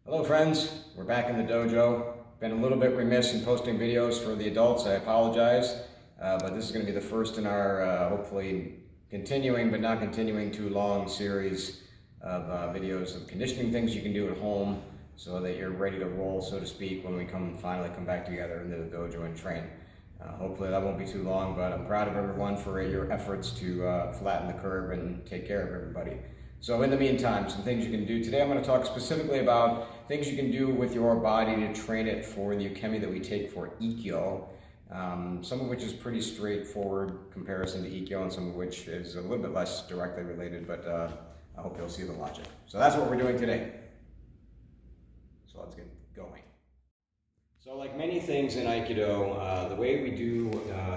Hello friends, we're back in the dojo. Been a little bit remiss in posting videos for the adults, I apologize. But this is going to be the first in our hopefully continuing but not continuing too long series of videos of conditioning things you can do at home so that you're ready to roll, so to speak, when we finally come back together into the dojo and train. Hopefully that won't be too long, but I'm proud of everyone for your efforts to flatten the curve and take care of everybody. So in the meantime, some things you can do. Today I'm going to talk specifically about things you can do with your body to train it for the ukemi that we take for Ikkyo. Some of which is pretty straightforward comparison to Ikkyo and some of which is a little bit less directly related, but I hope you'll see the logic. So that's what we're doing today. So let's get going. So like many things in Aikido, the way we do,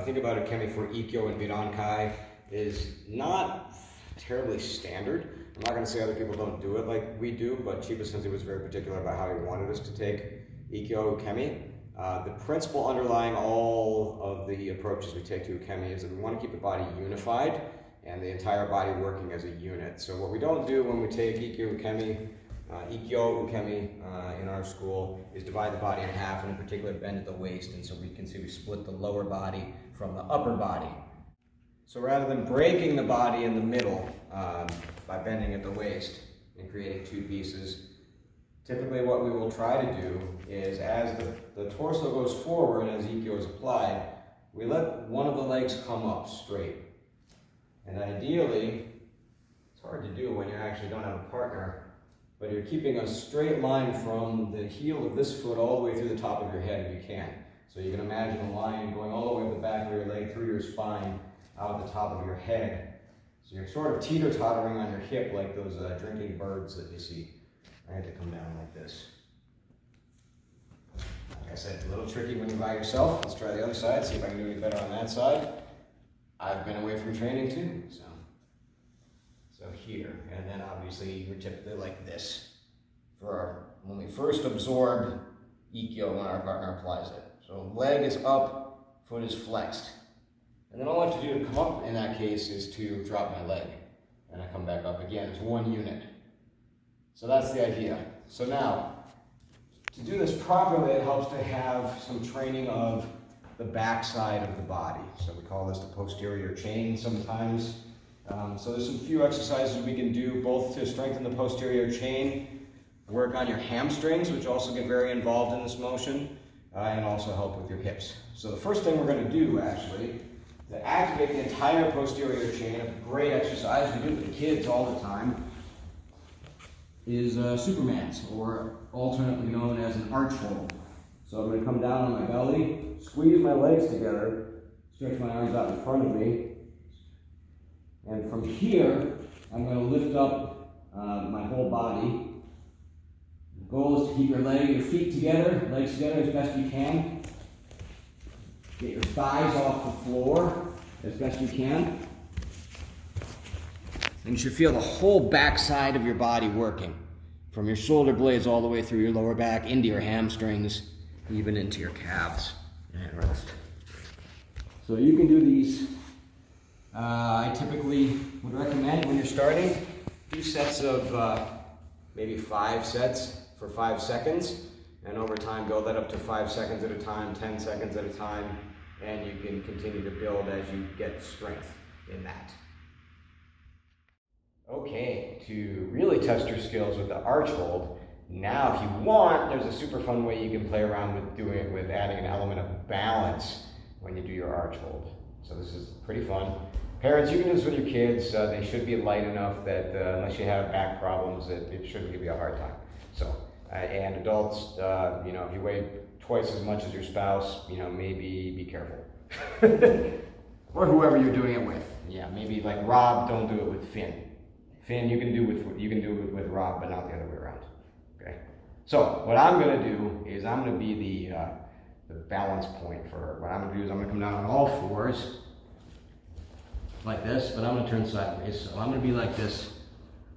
think about ukemi for Ikkyo and Birankai is not terribly standard. I'm not going to say other people don't do it like we do, but Chiba Sensei was very particular about how he wanted us to take Ikkyo ukemi. The principle underlying all of the approaches we take to ukemi is that we want to keep the body unified and the entire body working as a unit. So what we don't do when we take Ikkyo ukemi in our school is divide the body in half, and in particular bend at the waist, and so we can see we split the lower body from the upper body. So rather than breaking the body in the middle by bending at the waist and creating two pieces, typically what we will try to do is as the torso goes forward as Ikkyo is applied, we let one of the legs come up straight. And ideally, it's hard to do when you actually don't have a partner, but you're keeping a straight line from the heel of this foot all the way through the top of your head if you can. So you can imagine a line going all the way up the back of your leg, through your spine, out the top of your head. So you're sort of teeter-tottering on your hip like those drinking birds that you see. I had to come down like this. Like I said, a little tricky when you're by yourself. Let's try the other side, see if I can do any better on that side. I've been away from training too, so here. And then obviously you're typically like this when we first absorb Ikkyo when our partner applies it. So leg is up, foot is flexed. And then all I have to do to come up in that case is to drop my leg. And I come back up again. It's one unit. So that's the idea. So now, to do this properly, it helps to have some training of the back side of the body. So we call this the posterior chain sometimes. So there's some few exercises we can do both to strengthen the posterior chain, work on your hamstrings, which also get very involved in this motion, and also help with your hips. So the first thing we're going to do, actually, to activate the entire posterior chain, a great exercise we do with the kids all the time, is Superman's, or alternately known as an arch hold. So I'm going to come down on my belly, squeeze my legs together, stretch my arms out in front of me, and from here, I'm going to lift up my whole body. The goal is to keep your feet together, legs together as best you can. Get your thighs off the floor as best you can. And you should feel the whole back side of your body working, from your shoulder blades all the way through your lower back, into your hamstrings, even into your calves and rest. So you can do these. I typically would recommend when you're starting, do sets of maybe 5 sets for 5 seconds. And over time, build that up to 5 seconds at a time, 10 seconds at a time, and you can continue to build as you get strength in that. Okay, to really test your skills with the arch hold, now if you want, there's a super fun way you can play around with doing it with adding an element of balance when you do your arch hold. So this is pretty fun. Parents, you can do this with your kids. They should be light enough that unless you have back problems, it shouldn't give you a hard time. So. And adults, if you weigh twice as much as your spouse, maybe be careful. Or whoever you're doing it with. Yeah, maybe like Rob, don't do it with Finn. Finn, you can do it with Rob, but not the other way around. Okay. So what I'm going to do is I'm going to be the balance point for what I'm going to do is I'm going to come down on all fours like this, but I'm going to turn sideways. So I'm going to be like this.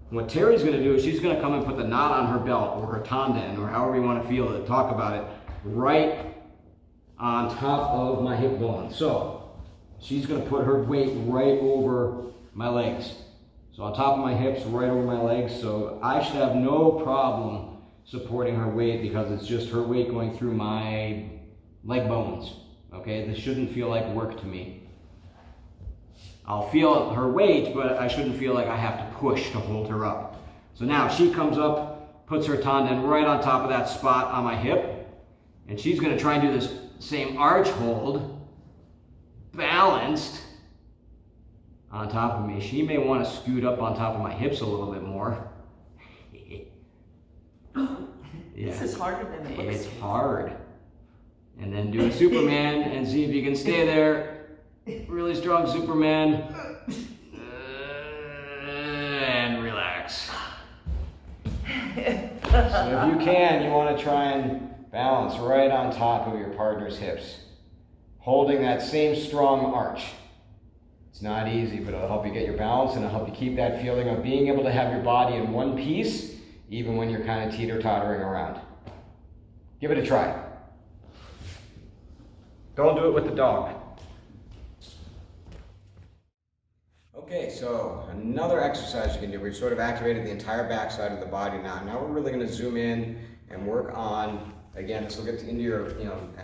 What Terry's going to do is she's going to come and put the knot on her belt, or her tanden, or however you want to feel it, talk about it, right on top of my hip bone. So she's going to put her weight right over my legs. So on top of my hips, right over my legs. So I should have no problem supporting her weight because it's just her weight going through my leg bones. Okay, this shouldn't feel like work to me. I'll feel her weight, but I shouldn't feel like I have to push to hold her up. So now she comes up, puts her tanden right on top of that spot on my hip, and she's going to try and do this same arch hold, balanced on top of me. She may want to scoot up on top of my hips a little bit more. Yeah. This is harder than it looks. It's hard. And then do a Superman and see if you can stay there. Really strong Superman. And relax. So if you can, you want to try and balance right on top of your partner's hips, holding that same strong arch. It's not easy, but it'll help you get your balance and it'll help you keep that feeling of being able to have your body in one piece, even when you're kind of teeter-tottering around. Give it a try. Don't do it with the dog. Okay, so another exercise you can do. We've sort of activated the entire backside of the body now. Now we're really going to zoom in and work on, again, this will get into your,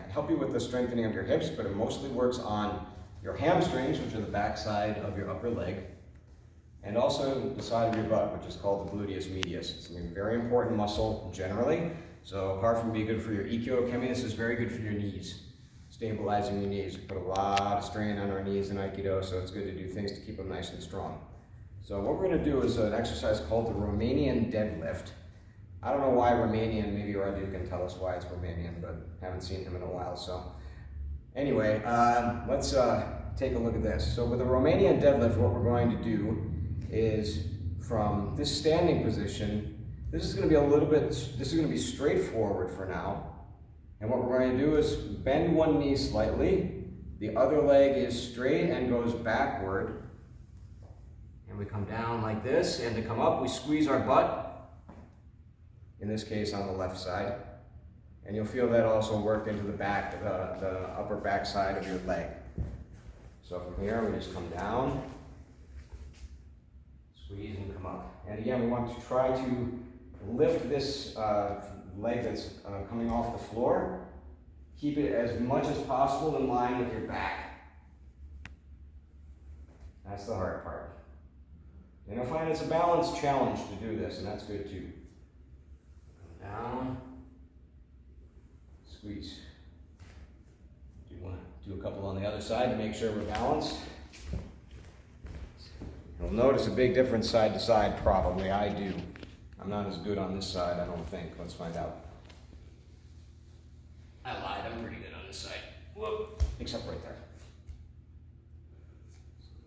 help you with the strengthening of your hips, but it mostly works on your hamstrings, which are the backside of your upper leg, and also the side of your butt, which is called the gluteus medius. It's a very important muscle generally. So apart from being good for your Ikkyo Conditioning, this is very good for your knees. Stabilizing your knees. We put a lot of strain on our knees in Aikido, so it's good to do things to keep them nice and strong. So what we're going to do is an exercise called the Romanian deadlift. I don't know why Romanian, maybe Ardu can tell us why it's Romanian, but haven't seen him in a while. So anyway, let's take a look at this. So with the Romanian deadlift, what we're going to do is from this standing position, this is going to be straightforward for now. And what we're going to do is bend one knee slightly, the other leg is straight and goes backward. And we come down like this, and to come up, we squeeze our butt, in this case on the left side. And you'll feel that also work into the back, the upper back side of your leg. So from here, we just come down, squeeze and come up. And again, we want to try to lift this leg that's coming off the floor. Keep it as much as possible in line with your back. That's the hard part. And you'll find it's a balance challenge to do this, and that's good too. Come down, squeeze. Do you want to do a couple on the other side to make sure we're balanced? You'll notice a big difference side to side, probably. I do. I'm not as good on this side, I don't think. Let's find out. I lied, I'm pretty good on this side. Whoop. Except right there.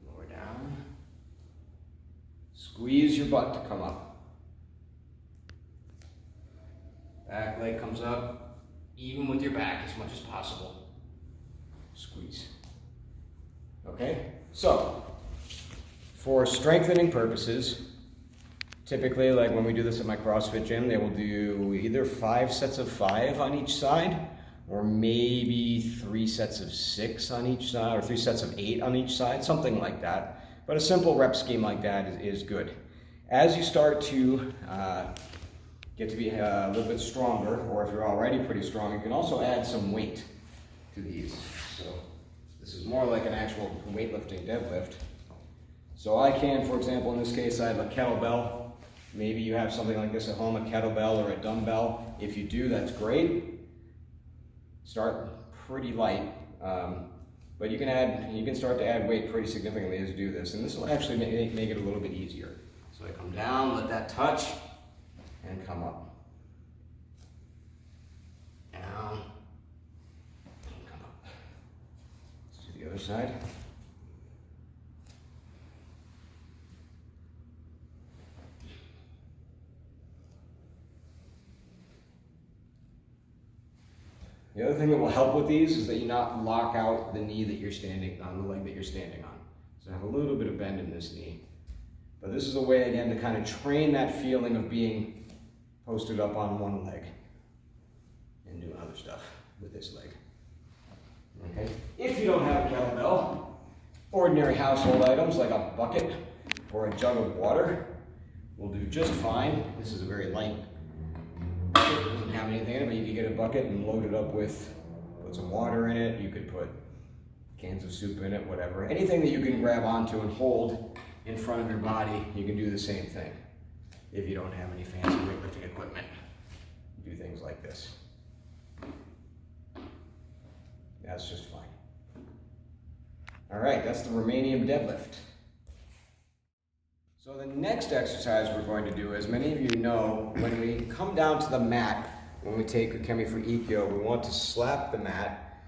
Lower down. Squeeze your butt to come up. Back leg comes up, even with your back as much as possible. Squeeze. Okay? So, for strengthening purposes, typically, like when we do this at my CrossFit gym, they will do either 5 sets of 5 on each side, or maybe 3 sets of 6 on each side, or 3 sets of 8 on each side, something like that. But a simple rep scheme like that is good. As you start to get to be a little bit stronger, or if you're already pretty strong, you can also add some weight to these. So this is more like an actual weightlifting deadlift. So I can, for example, in this case, I have a kettlebell. Maybe you have something like this at home, a kettlebell or a dumbbell. If you do, that's great. Start pretty light, but you can start to add weight pretty significantly as you do this, and this will actually make it a little bit easier. So I come down, let that touch, and come up. Down, and come up. Let's do the other side. The other thing that will help with these is that you not lock out the knee that you're standing on, the leg that you're standing on. So have a little bit of bend in this knee. But this is a way, again, to kind of train that feeling of being posted up on one leg and do other stuff with this leg. Okay? If you don't have a kettlebell, ordinary household items like a bucket or a jug of water will do just fine. This is a very light bucket. It doesn't have anything in it, but you could get a bucket and load it up with, put some water in it. You could put cans of soup in it, whatever. Anything that you can grab onto and hold in front of your body, you can do the same thing. If you don't have any fancy weightlifting equipment, do things like this. That's just fine. All right, that's the Romanian deadlift. So the next exercise we're going to do, as many of you know, when we come down to the mat, when we take ukemi for Ikkyo, we want to slap the mat.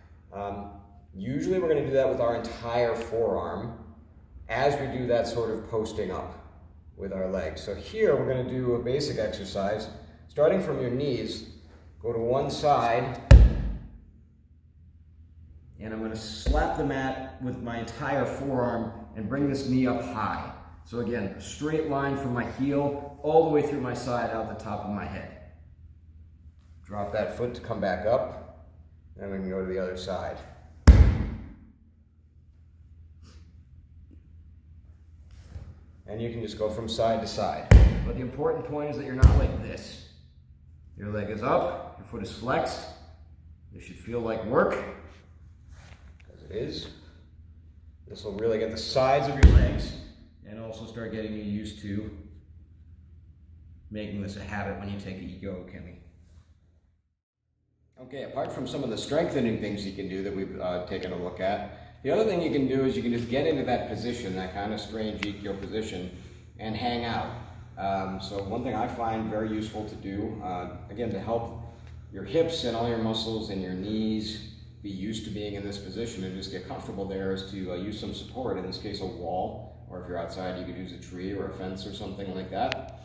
Usually we're going to do that with our entire forearm as we do that sort of posting up with our legs. So here we're going to do a basic exercise. Starting from your knees, go to one side, and I'm going to slap the mat with my entire forearm and bring this knee up high. So again, a straight line from my heel all the way through my side out the top of my head. Drop that foot to come back up, and we can go to the other side. And you can just go from side to side. But the important point is that you're not like this. Your leg is up, your foot is flexed. This should feel like work, because it is. This will really get the sides of your legs and also start getting you used to making this a habit when you take Ikkyo ukemi. Okay, apart from some of the strengthening things you can do that we've taken a look at, the other thing you can do is you can just get into that position, that kind of strange Ikkyo position, and hang out. So one thing I find very useful to do, again, to help your hips and all your muscles and your knees be used to being in this position and just get comfortable there, is to use some support, in this case a wall, or if you're outside you could use a tree or a fence or something like that.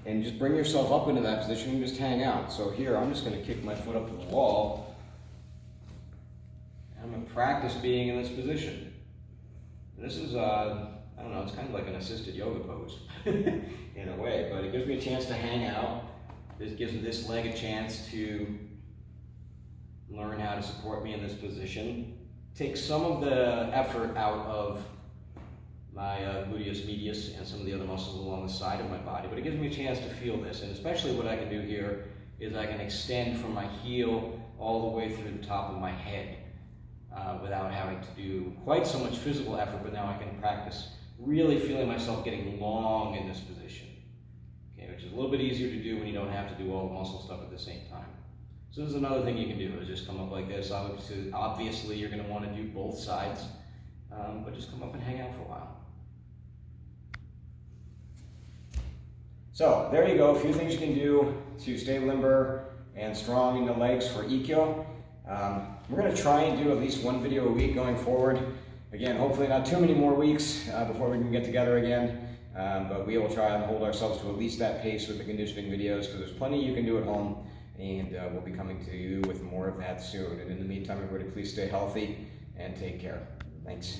And just bring yourself up into that position and just hang out. So here I'm just going to kick my foot up to the wall. I'm going to practice being in this position. And this is, I don't know, it's kind of like an assisted yoga pose in a way, but it gives me a chance to hang out. This gives this leg a chance to learn how to support me in this position. Take some of the effort out of my gluteus medius and some of the other muscles along the side of my body, but it gives me a chance to feel this. And especially what I can do here is I can extend from my heel all the way through the top of my head without having to do quite so much physical effort, but now I can practice really feeling myself getting long in this position, okay, which is a little bit easier to do when you don't have to do all the muscle stuff at the same time. So this is another thing you can do, is just come up like this. Obviously you're going to want to do both sides, but just come up and hang out for a while. So there you go, a few things you can do to stay limber and strong in the legs for Ikkyo. We're going to try and do at least one video a week going forward. Again, hopefully not too many more weeks before we can get together again, but we will try and hold ourselves to at least that pace with the conditioning videos, because there's plenty you can do at home, and we'll be coming to you with more of that soon. And in the meantime, everybody, please stay healthy and take care. Thanks.